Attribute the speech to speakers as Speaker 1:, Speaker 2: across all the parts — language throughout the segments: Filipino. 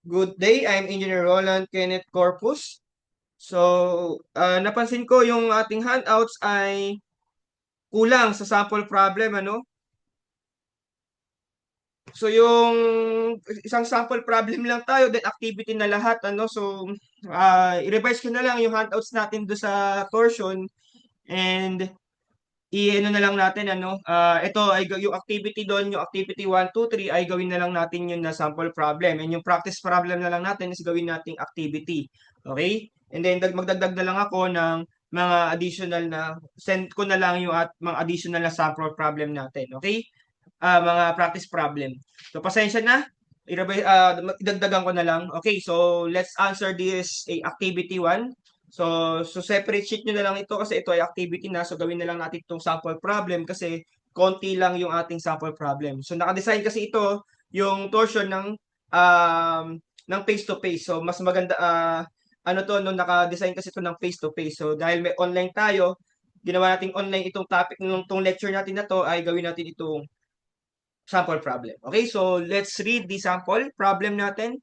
Speaker 1: Good day, I'm Engineer Roland Kenneth Corpus. Napansin ko yung ating handouts ay kulang sa sample problem, ano? So, yung isang sample problem lang tayo, then activity na lahat, ano? I-revise ko na lang yung handouts natin do sa torsion and i-ano na lang natin, ano? Ito ay yung activity doon, yung activity 1, 2, 3 ay gawin na lang natin yun na sample problem. And yung practice problem na lang natin is gawin nating activity. Okay? And then magdagdag na lang ako ng mga additional na send ko na lang yung mga additional na sample problem natin. Okay? Mga practice problem. So pasensya na. Idagdagan ko na lang. Okay, so let's answer this activity 1. So separate sheet nyo na lang ito kasi ito ay activity na. So gawin na lang natin itong sample problem kasi konti lang yung ating sample problem. So nakadesign kasi ito yung torsion um, ng face to face. So mas maganda ano to no naka-design kasi ito ng face to face. So dahil may online tayo, ginawa natin online itong topic nung itong lecture natin na to ay gawin natin itong sample problem. Okay, so let's read the sample problem natin.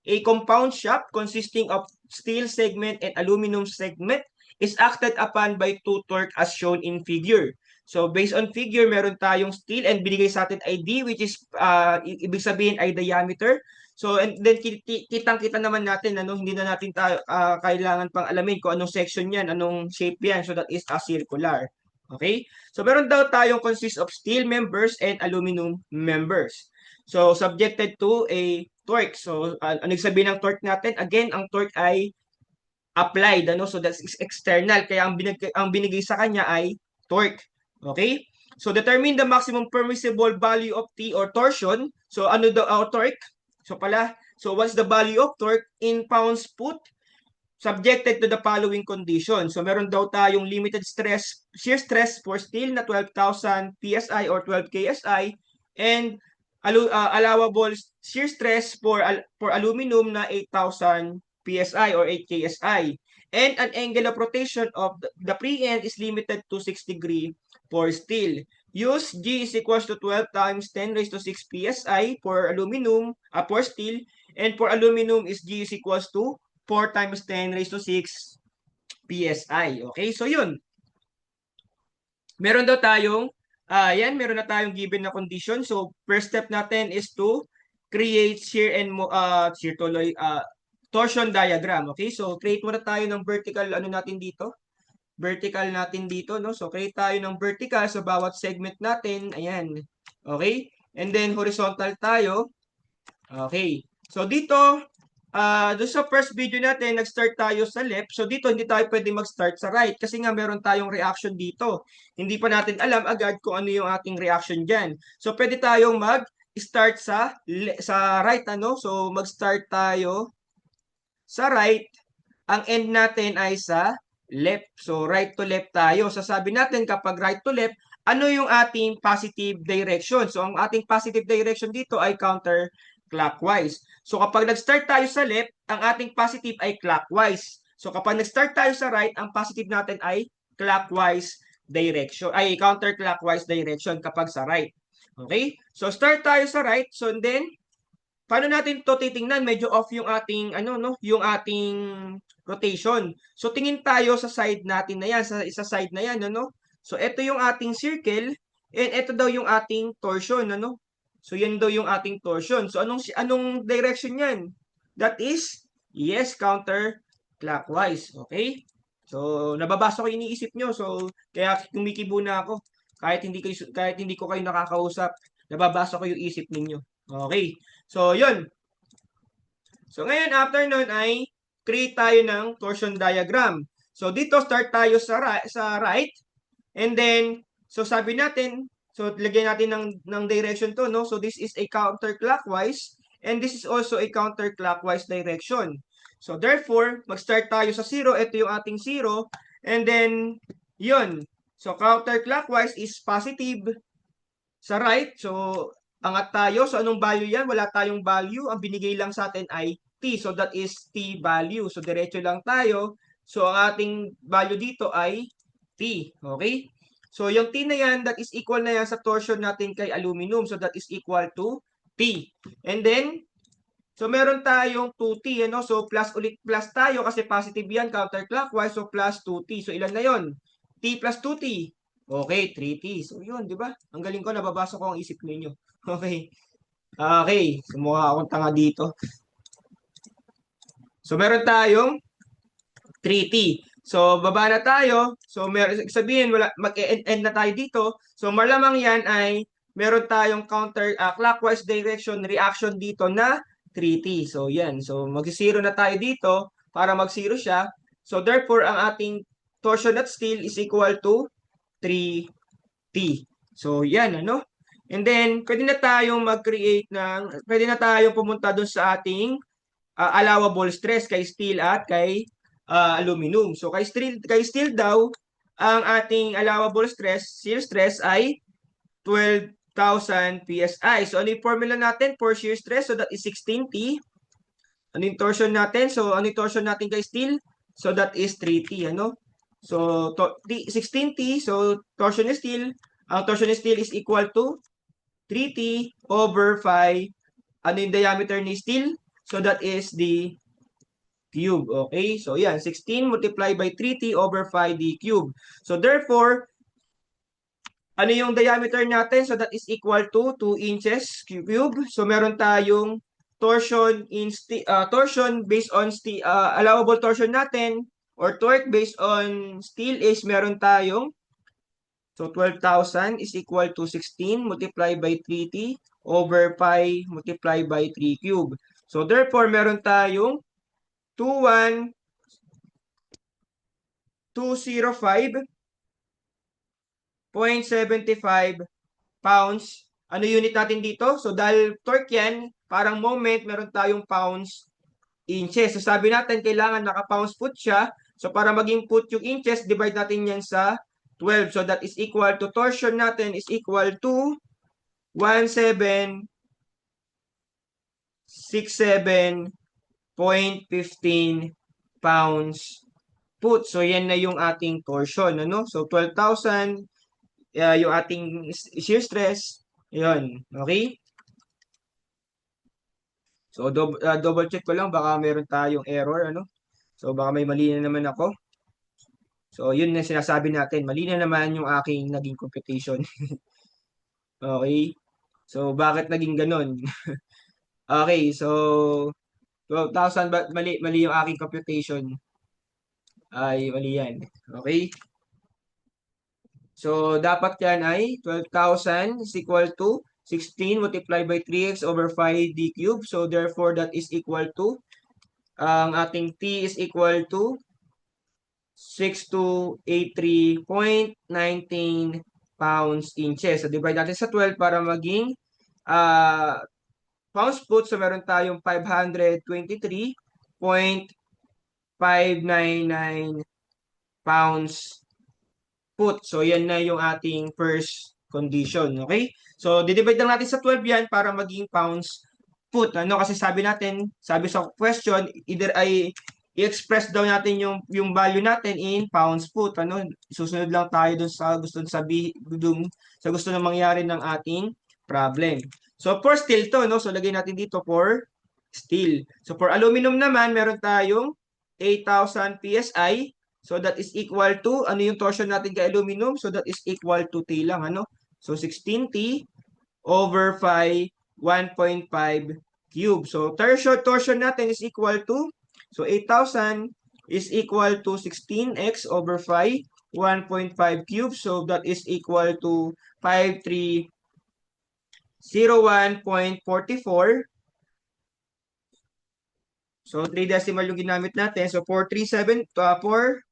Speaker 1: A compound shaft consisting of steel segment and aluminum segment is acted upon by two torque as shown in figure. So based on figure, meron tayong steel and binigay sa atin ay D which is ibig sabihin ay diameter. So and then kitang-kita naman natin ano hindi na natin tayo kailangan pang alamin kung anong section 'yan, anong shape 'yan. So that is a circular. Okay? So meron daw tayong consist of steel members and aluminum members. So subjected to a torque. So ano sabihin ng torque natin? Again, ang torque ay applied ano so that's external kaya ang binigay sa kanya ay torque. Okay? So determine the maximum permissible value of T or torsion. So ano daw ang torque? So what's the value of torque in pounds put subjected to the following condition. So meron daw tayong limited stress, shear stress for steel na 12,000 PSI or 12 KSI and allowable shear stress for aluminum na 8,000 PSI or 8 KSI. And an angle of rotation of the pre-end is limited to 6 degree for steel. Use G is equals to 12 times 10 raised to 6 PSI for aluminum, for steel, and for aluminum is G is equals to 4 times 10 raised to 6 PSI. Okay, so yun. Meron daw tayong, meron na tayong given na condition. So, first step natin is to create torsion diagram. Okay, so create muna tayo ng vertical, ano natin dito? Vertical natin dito, no? So, create tayo ng vertical sa bawat segment natin. Ayan. Okay? And then, horizontal tayo. Okay. So, dito, doon sa first video natin, nag-start tayo sa left. So dito, hindi tayo pwede mag-start sa right kasi nga meron tayong reaction dito. Hindi pa natin alam agad kung ano yung ating reaction dyan. So pwede tayong mag-start sa right, ano? So mag-start tayo sa right. Ang end natin ay sa left. So right to left tayo. Sasabi natin kapag right to left, ano yung ating positive direction? So ang ating positive direction dito ay counterclockwise. So kapag nag-start tayo sa left, ang ating positive ay clockwise. So kapag nag-start tayo sa right, ang positive natin ay clockwise direction, ay counterclockwise direction kapag sa right. Okay? So start tayo sa right. So then, paano natin to titingnan? Medyo off yung ating ano no, yung ating rotation. So tingin tayo sa side natin na yan, sa isa side na yan ano. So ito yung ating circle and ito daw yung ating torsion ano. So yan daw yung ating torsion. So anong direction yan? That is yes, counterclockwise. Okay? So nababasa ko yung iniisip nyo. So kaya kumikibo na ako kahit hindi ko kayo nakakausap. Nababasa ko yung isip ninyo. Okay. So, yun. So, ngayon, after nun ay create tayo ng torsion diagram. So, dito start tayo sa right. And then, so sabi natin, so lagyan natin ng direction to, no? So, this is a counterclockwise and this is also a counterclockwise direction. So, therefore, mag-start tayo sa 0. Ito yung ating 0. And then, yun. So, counterclockwise is positive sa right. So, angat tayo. So, anong value yan? Wala tayong value. Ang binigay lang sa atin ay T. So, that is T value. So, diretso lang tayo. So, ang ating value dito ay T. Okay? So, yung T na yan, that is equal na yan sa torsion natin kay aluminum. So, that is equal to T. And then, So meron tayong 2t, ano? So plus ulit plus tayo kasi positive yan counterclockwise. So plus 2t. So ilan na yon? T plus 2t. Okay, 3t. So yun, di ba? Ang galing ko, nababasa ko ang isip ninyo. Okay. Okay. So mukha akong tanga dito. So meron tayong 3t. So baba na tayo. So sabihin wala mag-end na tayo dito. So malamang yan ay meron tayong counter clockwise direction reaction dito na 3t. So yan. So mag-zero na tayo dito para mag-zero siya. So therefore ang ating torsion at steel is equal to 3t. So yan, ano? And then pwede na tayong pumunta doon sa ating allowable stress kay steel at kay aluminum. So kay steel daw, ang ating allowable stress, shear stress ay 12,000 PSI. So ano yung formula natin for shear stress? So that is 16T. Ano yung torsion natin? So ano yung torsion natin kay steel? So that is 3T, ano? So 16T, so torsion ni steel, ang torsion ni steel is equal to 3T over 5. Ano yung diameter ni steel? So that is the cube. Okay? So yan, 16 multiplied by 3t over 5d cube. So therefore, ano yung diameter natin? So that is equal to 2 inches cube. So meron tayong torsion based on allowable torsion natin or torque based on steel is meron tayong 12,000 is equal to 16 multiplied by 3t over 5 multiplied by 3 cube. So therefore, meron tayong 21,205.75 pounds. Ano unit natin dito? So dahil torque yan, parang moment, meron tayong pounds, inches. So sabi natin, kailangan naka-pounds foot siya. So para maging foot yung inches, divide natin yan sa 12. So that is equal to, torsion natin is equal to 1767.15 pounds foot. So yan na yung ating torsion, ano? So 12,000 yung ating shear stress. Yun, okay? So double check ko lang baka meron tayong error, ano? So baka may mali na naman ako. So yun na sinasabi natin, mali na naman yung aking naging computation. Okay? So bakit naging ganun? Okay, so 12,000 mali yung aking computation. Ay mali yan. Okay? So, dapat yan ay 12,000 is equal to 16 multiplied by 3x over 5d cube. So, therefore, that is equal to, ang ating t is equal to 6283.19 pounds inches. So, divide natin sa 12 para maging pounds foot. So, meron tayong 523.599 pounds foot. So, yan na yung ating first condition. Okay? So, didivide lang natin sa 12 yan para maging pounds foot. Ano? Kasi sabi natin, sabi sa question, either ay i-express daw natin yung value natin in pounds foot. Ano? Susunod lang tayo dun sa gusto sa gusto na mangyari ng ating problem. So, for steel to, no? So, lagay natin dito for steel. So, for aluminum naman, meron tayong 8,000 PSI. So that is equal to, ano yung torsion natin kay aluminum? So that is equal to T lang, ano? So 16T over 5, 1.5 cube. So torsion natin is equal to, so 8,000 is equal to 16x over 5, 1.5 cube. So that is equal to 5301.44. So 3 decimal yung ginamit natin. So 438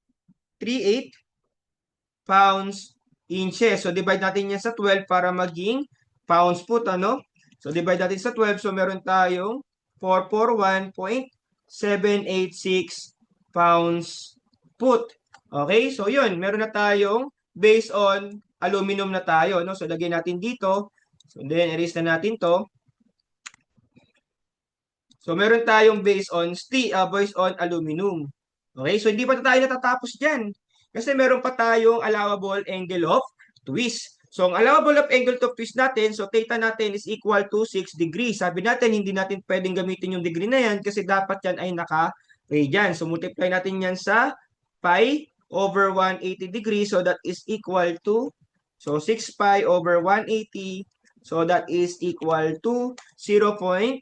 Speaker 1: pounds inches. So divide natin yan sa 12 para maging pounds foot, ano? So divide natin sa 12. So meron tayong 441.786 pounds foot. Okay? So yun, meron na tayong based on aluminum na tayo, no? So lagyan natin dito. So then erase na natin to. So meron tayong based on aluminum. Okay? So hindi pa tayo natatapos diyan. Kasi meron pa tayong allowable angle of twist. So, ang allowable of angle to twist natin, so theta natin is equal to 6 degrees. Sabi natin, hindi natin pwedeng gamitin yung degree na yan kasi dapat yan ay naka-radian. So, multiply natin yan sa pi over 180 degrees. So, that is equal to, so 6 pi over 180. So, that is equal to 0.10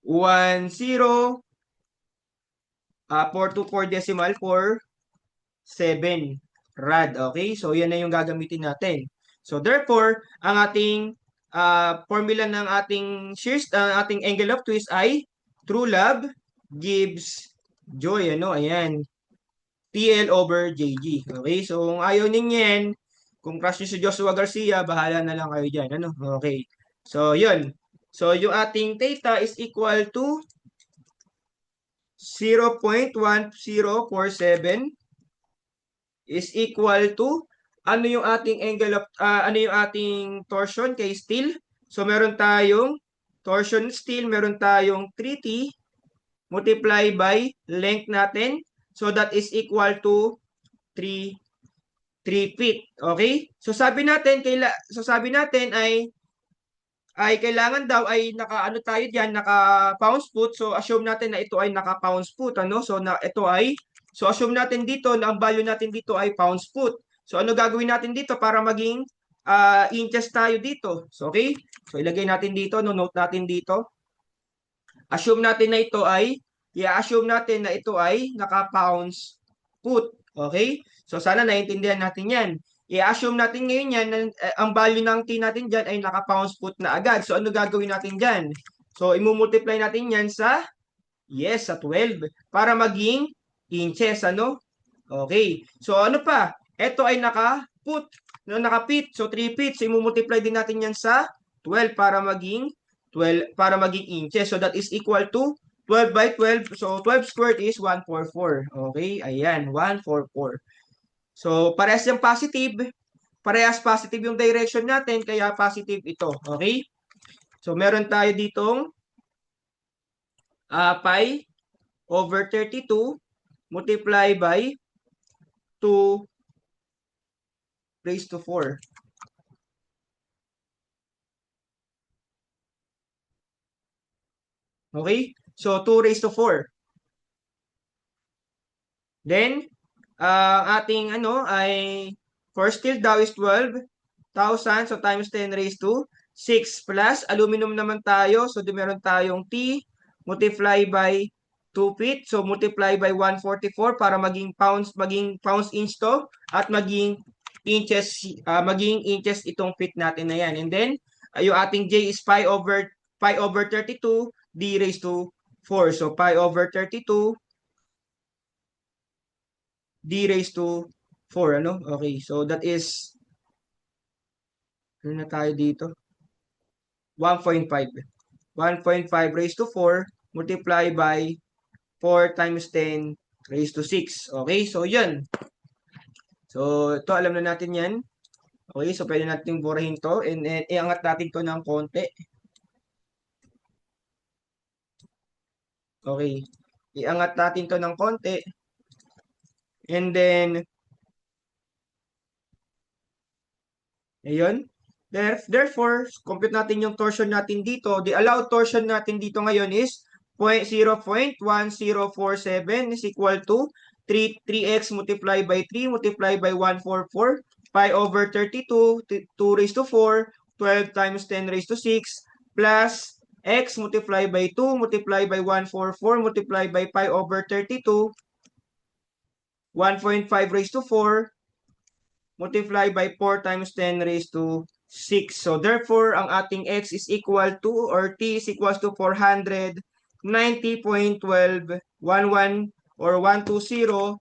Speaker 1: 424 decimal 7 rad. Okay? So, yan na yung gagamitin natin. So, therefore, ang ating formula ng ating angle of twist ay true love gives joy. Ano? Ayan. TL over JG. Okay? So, kung ayaw ninyo yan, kung crush nyo si Joshua Garcia, bahala na lang kayo dyan. Ano? Okay. So, yun. So, yung ating theta is equal to 0.1047 is equal to ano yung ating angle of ano yung ating torsion kay steel. So meron tayong torsion steel, meron tayong 3T multiply by length natin. So that is equal to 3 feet. Okay? So sabi natin ay kailangan daw ay naka ano tayo diyan, naka pounds foot. So assume natin na ito ay naka pounds foot, ano? So assume natin dito na ang value natin dito ay pounds foot. So ano gagawin natin dito para maging inches tayo dito? So okay? So ilagay natin dito, no, note natin dito. Assume natin na ito ay i-assume natin na ito ay naka pounds foot. Okay? So sana naiintindihan natin 'yan. I-assume natin ngayon yan, ang value ng T natin dyan ay naka-pounds foot na agad. So, ano gagawin natin dyan? So, imumultiply natin yan sa 12 para maging inches, ano? Okay. So, ano pa? Ito ay naka-foot, naka-feet. So, 3 feet. So, imumultiply din natin yan sa 12 para maging inches. So, that is equal to 12 by 12. So, 12 squared is 144. Okay? Ayan, 144. So, parehas positive yung direction natin, kaya positive ito. Okay? So, meron tayo ditong pi over 32 multiply by 2 raised to 4. Okay? So, 2 raised to 4. Then, ating ay for steel daw is 12,000. So times 10 raised to 6 plus aluminum naman tayo. So di meron tayong T multiply by 2 feet. So multiply by 144 para maging pounds inch to at maging inches itong feet natin na yan. And then yung ating J is pi over 32 D raised to 4. So pi over 32 D raised to 4, ano? Okay, so that is, ano na tayo dito? 1.5. 1.5 raised to 4 multiply by 4 times 10 raised to 6. Okay, so yun. So, ito alam na natin yan. Okay, so pwede natin burahin to and iangat natin to ng konti. Okay, iangat natin to ng konti. And then, ayun. Therefore, compute natin yung torsion natin dito. The allowed torsion natin dito ngayon is 0.1047 is equal to 3x multiplied by 3 multiplied by 144 pi over 32, 2 raised to 4, 12 times 10 raised to 6, plus x multiplied by 2 multiplied by 144 multiplied by pi over 32, 1.5 raised to 4, multiply by 4 times 10 raised to 6. So therefore, ang ating x is equal to, or t is equals to 490.1211 or 120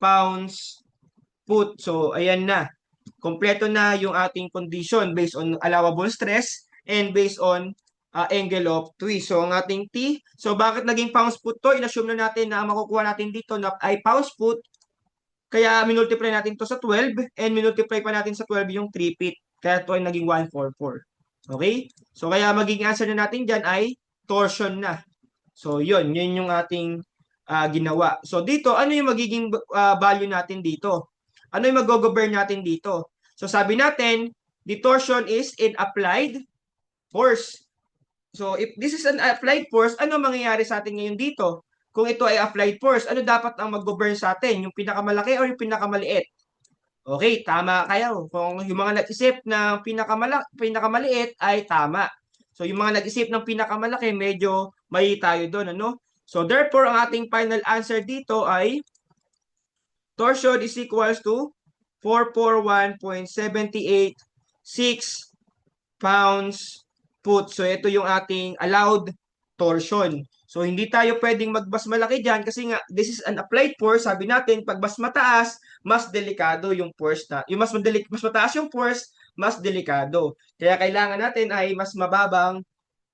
Speaker 1: pounds foot. So ayan na. Kompleto na yung ating condition based on allowable stress and based on angle of twist. So ang ating t, so bakit naging pounds foot to? In-assume na natin na ang makukuha natin dito na ay pounds foot. Kaya minultiply natin to sa 12 and minultiply pa natin sa 12 yung 3 feet. Kaya ito ay naging 144. Okay? So kaya magiging answer na natin dyan ay torsion na. So yun yung ating ginawa. So dito, ano yung magiging value natin dito? ano yung mag-govern natin dito? So sabi natin, the torsion is in applied force. So if this is an applied force, ano mangyayari sa atin ngayon dito? Kung ito ay applied force, ano dapat ang mag-govern sa atin? Yung pinakamalaki o yung pinakamaliit? Okay, tama kayo. Kung yung mga nag-isip ng pinakamaliit ay tama. So yung mga nag-isip ng pinakamalaki, medyo mali tayo doon, ano? So therefore, ang ating final answer dito ay torsion is equals to 441.786 pounds foot. So ito yung ating allowed torsion. So hindi tayo pwedeng magbas malaki diyan kasi nga this is an applied force. Sabi natin pag mas mataas, mas delikado yung force na. Yung mas mataas yung force, mas delikado. Kaya kailangan natin ay mas mababang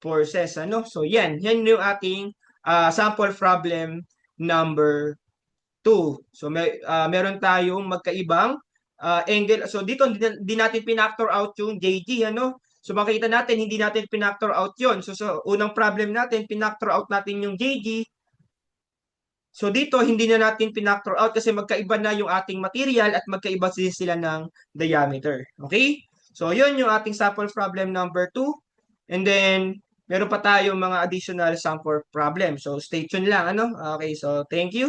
Speaker 1: forces, ano? So yan yung ating sample problem number 2. So meron tayong magkaibang angle. So dito hindi natin pinactor out yung JG, ano? So makita natin hindi natin pinactor out 'yon. So sa unang problem natin pinactor out natin yung JG. So dito hindi na natin pinactor out kasi magkaiba na yung ating material at magkaiba din sila ng diameter. Okay? So 'yun yung ating sample problem number 2. And then meron pa tayong mga additional sample problem. So stay tuned lang, ano? Okay, so thank you.